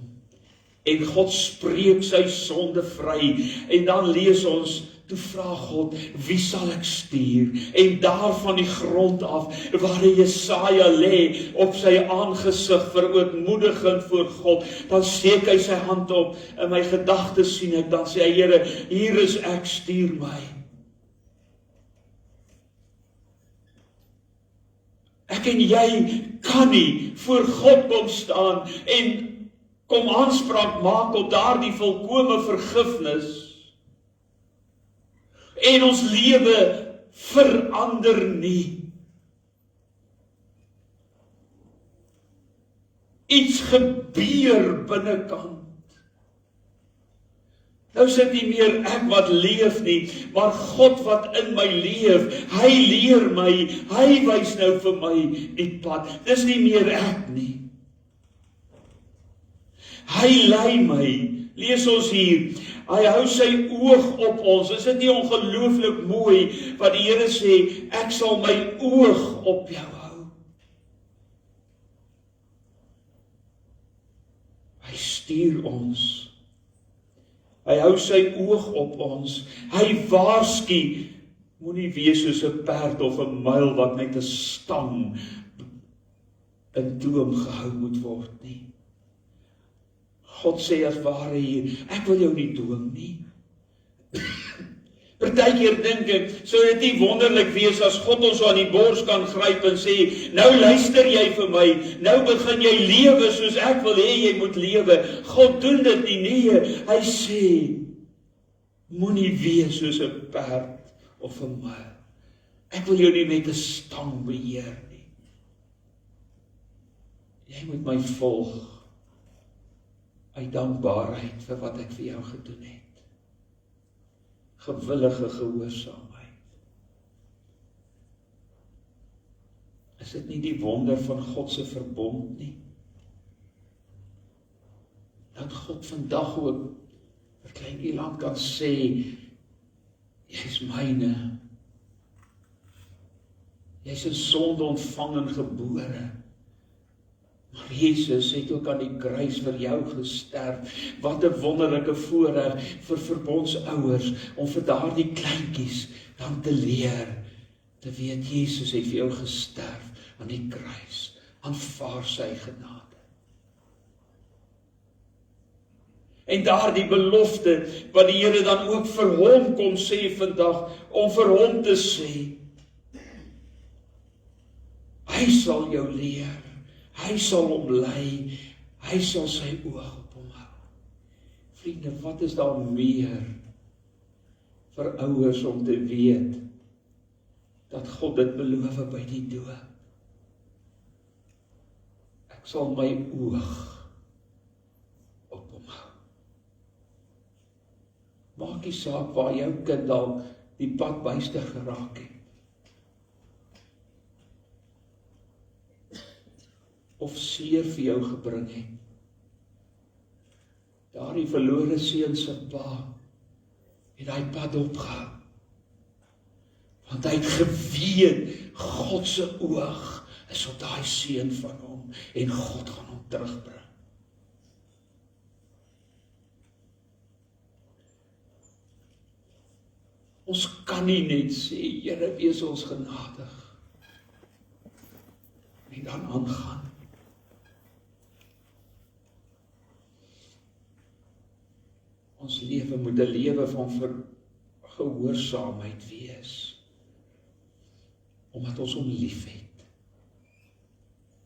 En God spreek sy sonde vry. En dan lees ons, toe vra God, wie sal ek stuur? En daar van die grond af, waar Jesaja lê, op sy aangesig verootmoedigend voor God, dan steek hy sy hand op, in my gedagtes sien ek, dan sê hy, Here, hier is ek, stuur my. Ek en jy kan nie voor God kom staan en kom aanspraak maak op daardie volkome vergifnis en ons lewe verander nie. Iets gebeur binnekant. Nou is dit nie meer ek wat leef nie, maar God wat in my leef. Hy leer my, hy wys nou vir my die pad. Dis nie meer ek nie. Hy lei my. Lees ons hier, Hy hou sy oog op ons. Is dit nie ongelooflik mooi wat die Here sê, ek sal my oog op jou hou. Hy stuur ons. Hy hou sy oog op ons. Hy waarsku, moenie wees soos 'n perd of 'n muil wat met 'n stang in toom gehou moet word nie. God sê as ware hier, ek wil jou nie dwing nie. Partykeer dink ek, sou dit nie wonderlik wees as God ons aan die bors kan gryp en sê, nou luister jy vir my, nou begin jy lewe soos ek wil hê jy moet lewe. God doen dit nie, nee, hy sê, moenie wees soos 'n perd of 'n muil. Ek wil jou nie met 'n stang beheer nie. Jy moet my volg uit dankbaarheid vir wat ek vir jou gedoen het. Gewillige gehoorsaamheid. Is dit nie die wonder van God se verbond nie? Dat God vandag ook vir klein Ilan kan sê, jy is myne. Jy is in sonde ontvang en gebore. Maar Jesus het ook aan die kruis vir jou gesterf. Wat 'n wonderlike voorreg vir verbondsouers om vir daardie kleintjies dan te leer, te weet Jesus het vir jou gesterf aan die kruis. Aanvaar sy genade. En daardie belofte wat die Here dan ook vir hom kom sê vandag, om vir hom te sê, hy sal jou leer. Hy sal hom lei, hy sal sy oog op hom hou. Vriende, wat is daar meer vir ouers om te weet, dat God dit beloof by die doop? Ek sal my oog op hom hou. Maak nie saak waar jou kind dalk die pad byste geraak het. Of seer vir jou gebring het. Daardie verlore seun se pa het daai pad opgehou. Want hy het geweet God se oog is op daai seun van hom en God gaan hom terugbring. Ons kan nie net sê, Here, wees ons genadig en dan aangaan. Ons lewe moet 'n lewe van gehoorsaamheid wees, omdat ons hom liefhet.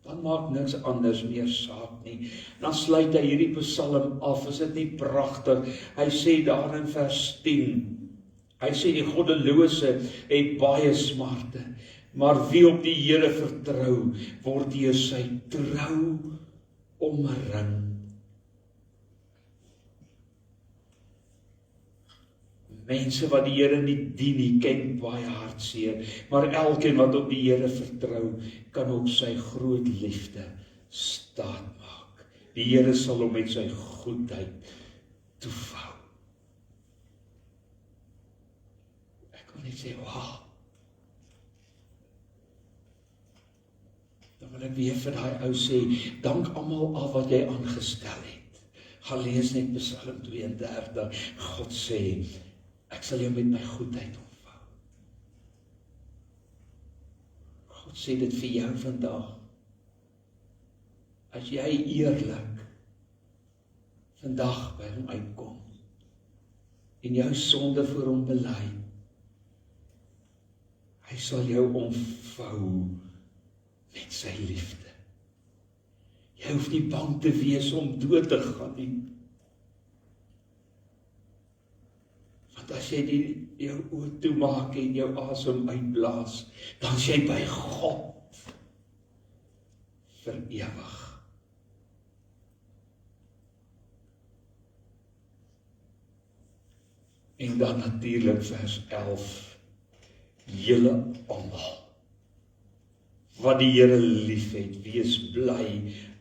Dan maak niks anders meer saak nie. Dan sluit hy hierdie Psalm af, is dit nie pragtig? Hy sê daar in vers 10, hy sê die goddelose het baie smarte, maar wie op die Here vertrou, word deur sy trou omring. Mense wat die Here nie dien nie, ken baie hartseer, maar elkeen wat op die Here vertrou, kan op sy groot liefde staatmaak. Die Here sal hom met sy goedheid toevou. Ek wil net sê, wow. Dan wil ek weer vir daai ou sê, dank almal al wat jy aangestel het. Gaan lees net Psalm 32, God sê, ek sal jou met my goedheid omvou. God sê dit vir jou vandag. As jy eerlik vandag by hom uitkom en jou sonde voor hom bely, hy sal jou omvou met sy liefde. Jy hoef nie bang te wees om dood te gaan nie. Want as jy jou oë toemaak en jou asem uitblaas, dan is jy by God vir ewig. En dan natuurlik vers 11, julle almal wat die Here liefhet, wees bly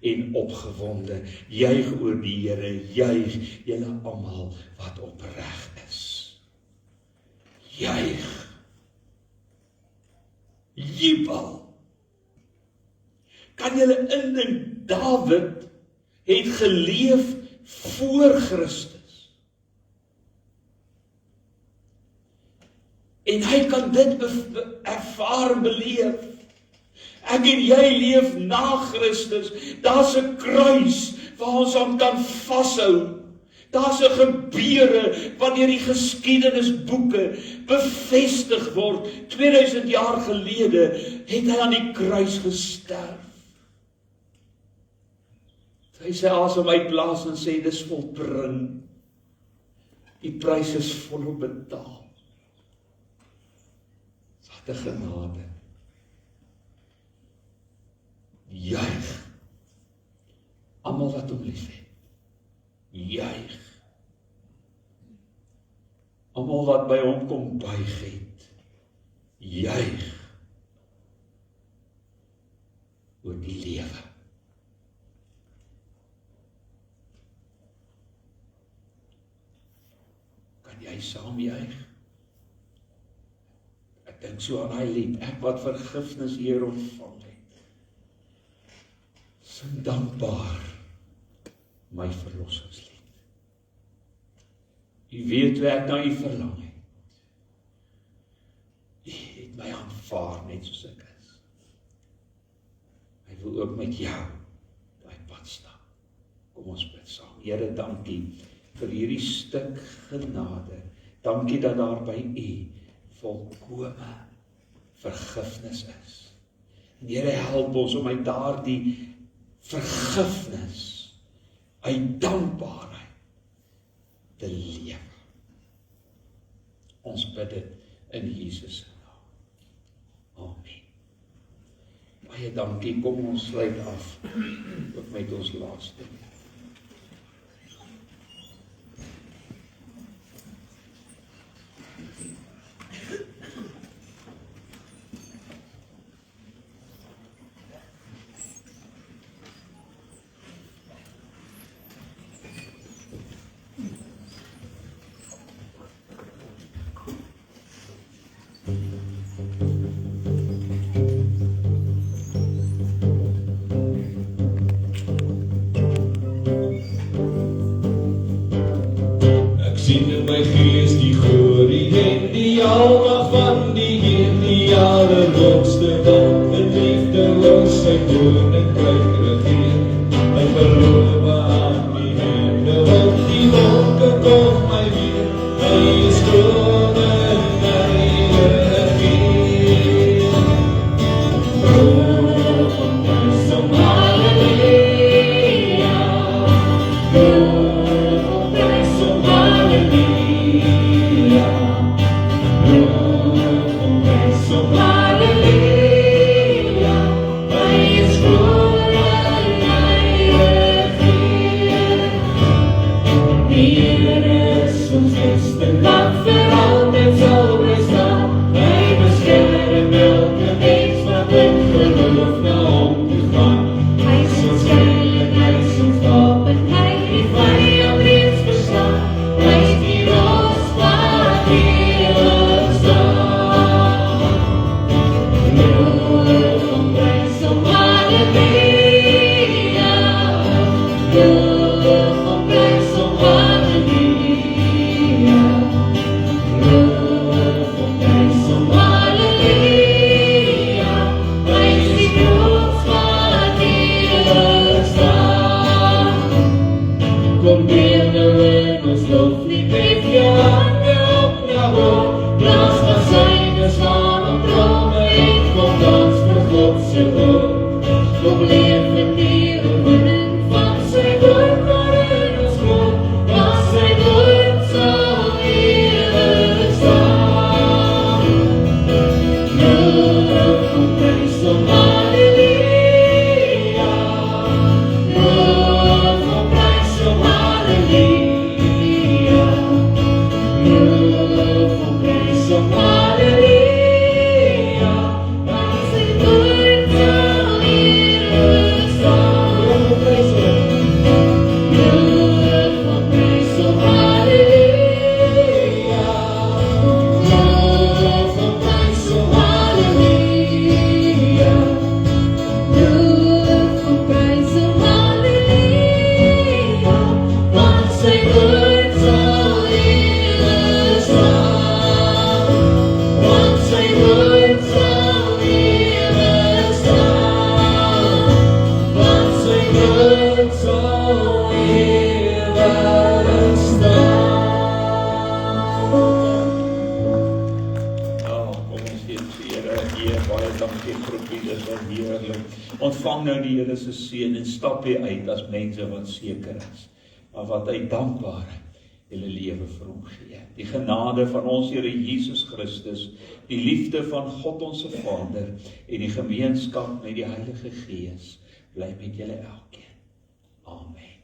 en opgewonde. Juig oor die Here, juig julle almal wat opreg is. Juig. Jubel. Kan julle indink, Dawid het geleef voor Christus. En hy kan dit ervaar en beleef. Ek en jy leef na Christus. Daar's 'n kruis waar ons aan kan vashou. Daar's 'n gebeure wanneer die geskiedenisboeke bevestig word. 2000 jaar gelede het hy aan die kruis gesterf. Hy sê asem uitblaas en sê dis volbring. Die prys is volop betaal. Wat 'n genade. Juig. Almal wat hom liefhet. Juig. Almal wat by hom kom buig het. Juig. Oor die lewe. Kan jy saam juig? Ek dink so aan hy lied, ek wat vergifnis hier ontvang het. Sing dankbaar my verlossingslied. U weet hoe ek na u verlang het. U het my aanvaar net soos ek is. Hy wil ook met jou daai pad stap. Kom ons bid saam. Here, dankie vir hierdie stuk genade. Dankie dat daar by u volkome vergifnis is. En Here, help ons om uit daardie vergifnis, uit dankbaarheid te leef. Ons bid dit in Jesus se naam. Amen. Baie dankie, kom ons sluit af ook met ons laaste. Sien in my gees die glorie en die almag van die Heer, die allerhoogste wat in liefde oor sy koninkryk regeer. My beloof aan die hemel, op die wolke kom my weer. Hy is koning, hy regeer. Som halleluja, som halleluja. heerlik. Ontvang nou die Here se seën en stap hier uit as mense wat seker is, maar wat uit dankbaarheid julle lewe vir hom gee. Die genade van ons Here Jesus Christus, die liefde van God ons Vader en die gemeenskap met die Heilige Gees bly met julle elkeen. Amen.